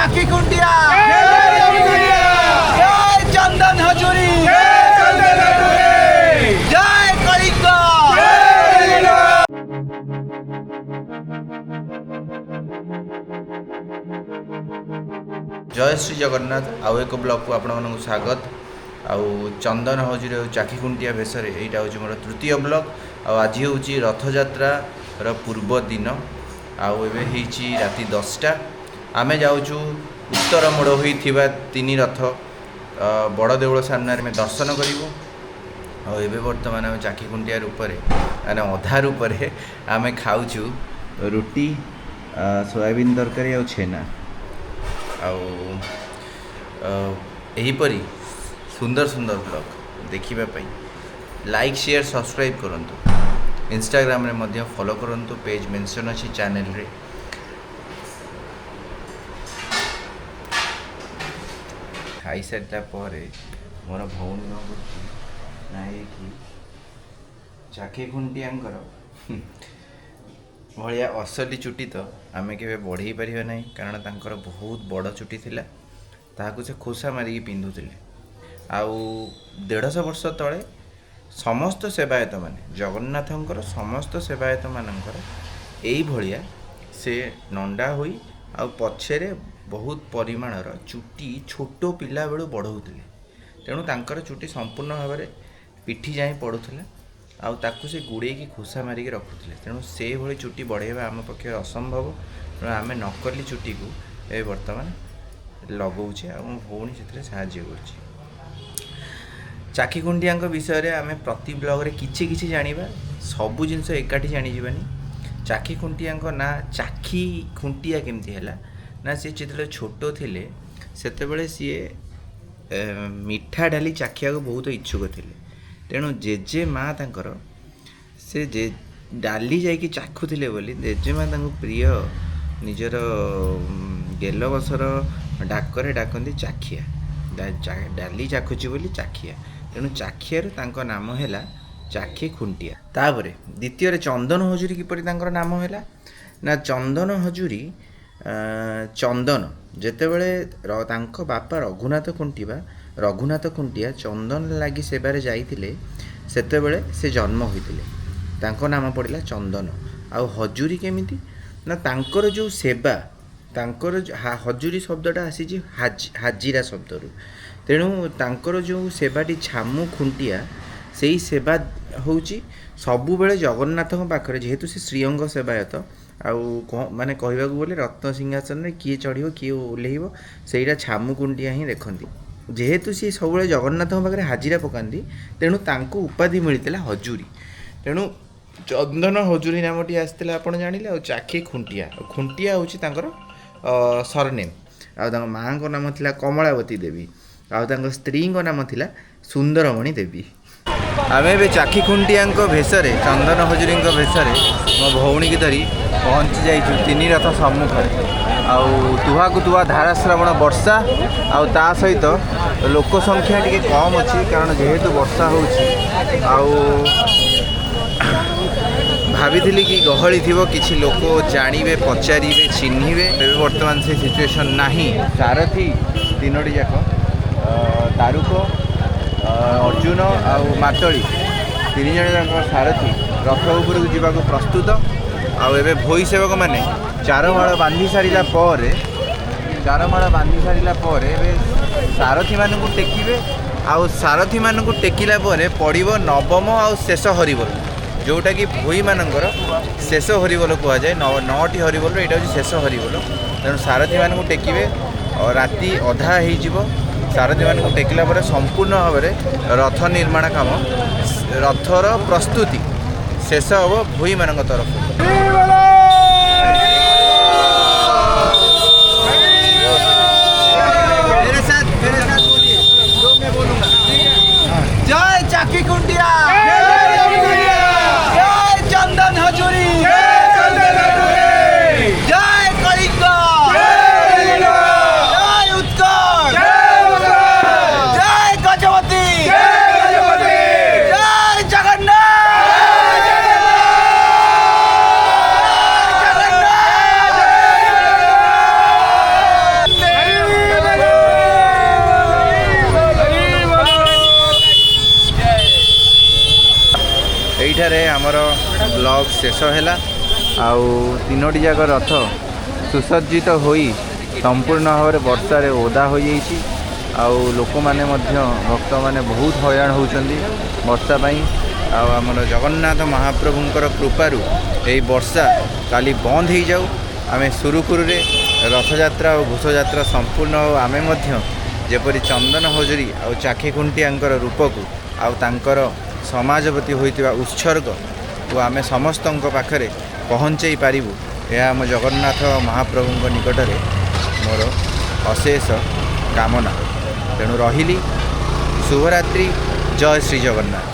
चाकी कुंडिया, जय चंदन हजूरी, जय कलिंग। जय श्री जगन्नाथ। आउ एक ब्लॉग को आपण मानक स्वागत। आउ चंदन हजूरी और चाकी कुंटिया भेष यहाँ हूँ मोर तृतीय ब्लॉग। आज हूँ रथयात्रार पूर्व दिन। आउ एवं राति 10टा। आमे जाऊँ उत्तर मोड़ होता 3 रथ बड़ देउल सामने में दर्शन करूँ। आवे बर्तमान आम चाकी कुंटिया रूपरे माने अधा रूपरे आम खाऊँ रुटी सोयाबीन तरकारी और छेना। आहीपरी सुंदर सुंदर ब्लॉग देखापी लाइक शेयर सब्सक्राइब करूँ। इंस्टाग्राम रे मध्य फॉलो करूँ। पेज मेंशन अच्छी चैनल रे। खाई सारा पर मोर भौणी ना कि चाकी खुंटियांकर भाया असली चुटी तो आमे के बढ़े पारिबा नहीं, कारण तांकर बहुत बड़ चुटी थिला। ताहाकु से खोसा मारिकी पिंधुथिले। आउ 150 वर्ष तले समस्त सेवायत माने जगन्नाथंकर समस्त सेवायत मानकर एई भलिया से नंडा होई आउ पछेरे बहुत परिमाणर चुटी छोट पिला बेलू बढ़ौथिले। तेणु तांकर चुटी संपूर्ण भाव में पिठी जाए पड़ूला। आउ ताकू से गुड़े की खोसा मारिकी रखुले। तेणु से भली चुटी बढ़ेवा आम पक्ष असंभव। तेणु आम नकली चुटी को ए बर्तमान लगौचे आ भौणी से साहाय्य कर। चाकी कुंटिया विषय में आम प्रति ब्लॉग रे किछि किछि जानिबा। सबु जिनस एकाठी जानिबानी। चाकी कुंटिया ना चाखी खुंटिया केमती हैला ना सी जिते छोट थिले सेतेबेले सी मिठा डाली चाखिया को बहुत इच्छुक थिले। तेणु जेजे माँ तांकर से जे डाली जाइए चाखुले बोली जेजे माँ प्रिय निजर गेल बसर डाकरे डाकती चाखिया। डाली चाखुची बोली चाखिया। तेणु चाखियार तांको नाम हैला चाखी खुंटिया। तापरे द्वितीय चंदन हजूरी किपरि तांकर नाम हैला ना चंदन हजूरी चंदन जेतेबेले तांको बापा रघुनाथ खुंटिया चंदन लगी सेबारे जाइतिले सेतेबेले से जन्म होइतिले। तांको नाम पड़िला चंदन। आउ हजूरी केमिति ना तांकर जो सेवा तांकर हजूरी शब्दटा आसी हाजिरा शब्दरू। तेणु तांकर जो सेवाटी छामु खुंटिया सेई सेवा होउची सबु बेले जगन्नाथ पाखरे। जेहेतु से श्रीअंग सेवायत आउ माने कहवा बोले रत्न सिंहासन में किए चढ़ो किए ओह्लैब सेटा छामु कुंटिया ही देखती। जेहेतु सी सब जगन्नाथ पाखे हाजिरा पकाती तेणु तांको उपाधि मिलता हजूरी। तेणु चंदन हजूरी नामटी आसला आप जानिले। आ चाखी खुंटिया खुंटिया हूँ सरनेम। आ माँ को नाम थिला कमलावती देवी। आ स्त्री नाम थिला सुंदरमणि देवी। आम ए चाखी खुंटिया भेष चंदन हजूरी भेष मो भौणी की धरी पहुँची जाइछु 3 रथ सम्मुख। आउ तुहा को तुहा धारा श्रावण वर्षा आउ ता सहित लोक संख्या टिके कम अच्छी, कारण जेहेतु वर्षा होउछि। आउ भाभी कि गहली थी किसी लोक जानवे पचारे चिन्हे। बर्तमान से सिचुएशन नाही। सारथी 3टी जाक दारुक अर्जुन आउ मातली 3 जण जाक सारथी रथ उपरକୁ ଯିବାକୁ प्रस्तुत। आउ एबे भोई सेवक माने चारमाଳ बांधी सारिला पर एबे सारथी मानकु टेकिबे। आउ सारथी मानकु टेकिला परे पड़िबो नवम आउ शेष हरिबोल, जोटा कि भोई मानकर शेष हरिबोल कह जाए। 9टी हरिबोल एटा होछि शेष हरिबोल। तेणु सारथी मानकु टेकिबे और राति अधा हो सारथी मानकु टेकिला परे संपूर्ण भाव में रथ निर्माण काम रथर प्रस्तुति शेष हम भोई मान तरफ। जय चाकी कुंटिया, जय चंदन हजूरी, जय कलिंग, जय उत्कल, जय गजपति, जय जगन्नाथ। ଏଠାରେ ଆମର ବ୍ଲଗ ଶେଷ ହେଲା। ଆଉ ତିନୋଟି ଯାକ ରଥ ସୁସଜ୍ଜିତ ହୋଇ ସମ୍ପୂର୍ଣ୍ଣ ଭାବରେ ବର୍ଷାରେ ଓଦା ହୋଇଯାଇଛି। ଆଉ ଲୋକମାନେ ମଧ୍ୟ ଭକ୍ତମାନେ ବହୁତ ହଇରାଣ ହେଉଛନ୍ତି ବର୍ଷା ପାଇଁ। ଆଉ ଆମର ଜଗନ୍ନାଥ ମହାପ୍ରଭୁଙ୍କର କୃପାରୁ ଏହି ବର୍ଷା କାଲି ବନ୍ଦ ହେଇଯାଉ, ଆମେ ସୁରୁଖୁରୁରେ ରଥଯାତ୍ରା ଓ ଘୋଷଯାତ୍ରା ସମ୍ପୂର୍ଣ୍ଣ ଆଉ ଆମେ ମଧ୍ୟ ଯେପରି ଚନ୍ଦନ ହଜୁରୀ ଆଉ ଚାଖିଖୁଣ୍ଟିଆଙ୍କର ରୂପକୁ ଆଉ ତାଙ୍କର ସମାଜ ପ୍ରତି ହୋଇଥିବା ଉତ୍ସର୍ଗକୁ ଆମେ ସମସ୍ତଙ୍କ ପାଖରେ ପହଞ୍ଚେଇ ପାରିବୁ, ଏହା ଆମ ଜଗନ୍ନାଥ ମହାପ୍ରଭୁଙ୍କ ନିକଟରେ ମୋର ଅଶେଷ କାମନା। ତେଣୁ ରହିଲି, ଶୁଭରାତ୍ରି, ଜୟ ଶ୍ରୀ ଜଗନ୍ନାଥ।